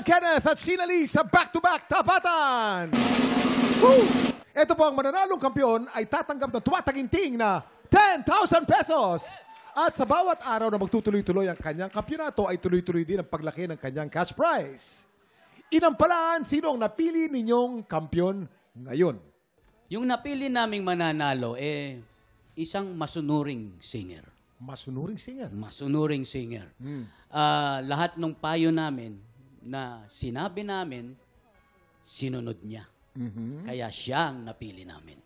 Kenneth at Sheena Lee sa back-to-back tapatan. Woo! Ito po ang mananalong kampiyon ay tatanggap ng tumataginting na 10,000 pesos. At sa bawat araw na magtutuloy-tuloy ang kanyang kampyonato ay tuloy-tuloy din ang paglaki ng kanyang cash prize. Inampalaan, sino ang napili ninyong kampiyon ngayon? Yung napili naming mananalo, isang masunuring singer. Masunuring singer? Masunuring singer. Lahat ng payo namin na sinabi namin, sinunod niya. Kaya siya ang napili namin.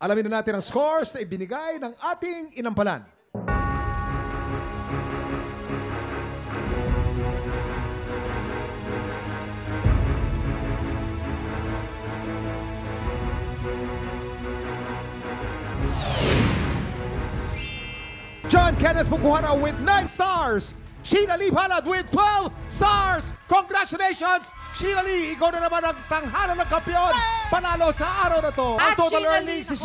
Alamin na natin ang scores na ibinigay ng ating inampalan. John Kenneth Fukuhara with 9 stars. Sheena Lee Palad with 12 stars. Congratulations, Sheena Lee. Ikaw na naman ang tanghalan ng kampiyon. Panalo sa araw na to. Ang total earnings si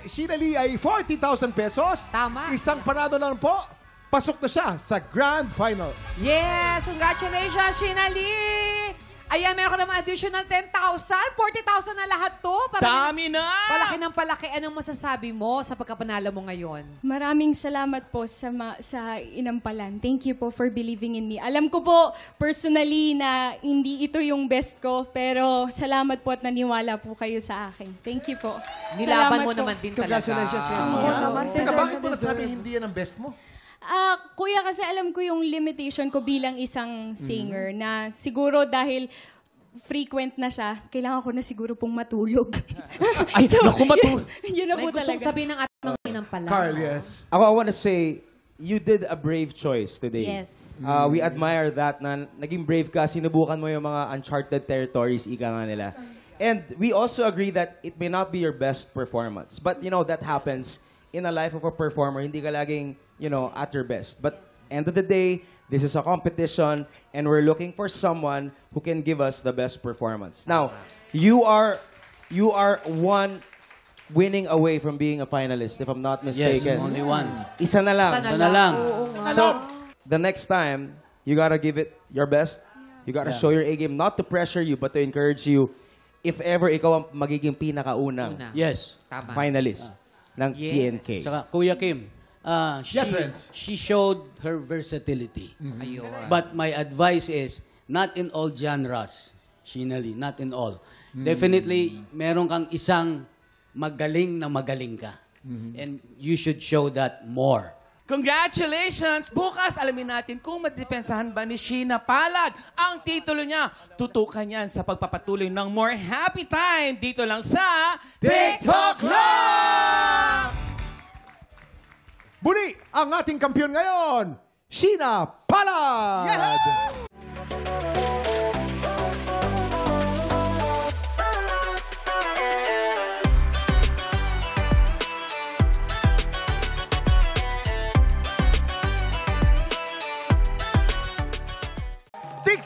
Sheena Lee ay 40,000 pesos. Tama. Isang panalo lang po. Pasok na siya sa Grand Finals. Yes! Congratulations, Sheena Lee! Ayan, meron ka naman additional 10,000. 40,000 na lahat to. Dami na! Palaki ng palaki. Anong masasabi mo sa pagkapanalo mo ngayon? Maraming salamat po sa inampalan. Thank you po for believing in me. Alam ko po personally na hindi ito yung best ko, pero salamat po at naniwala po kayo sa akin. Thank you po. Nilaban mo naman din talaga. Congratulations. Teka, bakit mo nasabi hindi yan ang best mo? Kuya, kasi alam ko yung limitation ko bilang isang singer na siguro dahil frequent na siya, kailangan ko na siguro pong matulog. Ay, naku, matulog. Yun na po May gustong talaga. sabihin ng ating mga inampalan. Carl, yes. I want to say, you did a brave choice today. Yes. We admire that na naging brave ka, sinubukan mo yung mga uncharted territories, ika nga nila. And we also agree that it may not be your best performance. But, you know, that happens in a life of a performer. Hindi ka laging, you know, at your best. But end of the day, this is a competition and we're looking for someone who can give us the best performance. Now, you are one winning away from being a finalist, if I'm not Yes, mistaken. only one. Isa na lang. Isa na lang. So, the next time, you gotta give it your best. You gotta show your A-game, not to pressure you, but to encourage you. If ever ikaw ang magiging pinakaunang Yes. Tama. finalist ng PNK. Saka, Kuya Kim, Yes, Renz. she showed her versatility. Ayun. But my advice is, not in all genres, Sheena Lee, not in all. Definitely, meron kang isang magaling na magaling ka. And you should show that more. Congratulations! Bukas, alamin natin kung madepensahan ba ni Sheena Palad ang titulo niya. Tutukan yan sa pagpapatuloy ng More Happy Time dito lang sa TikTok Live! Muli, ang ating kampiyon ngayon, Sheena Palad!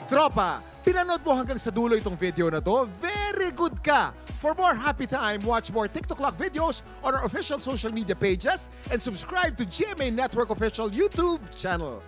Tropa, pinanood mo hanggang sa dulo itong video na to. Very good ka! For more happy time, watch more TikTok Lock videos on our official social media pages and subscribe to GMA Network official YouTube channel.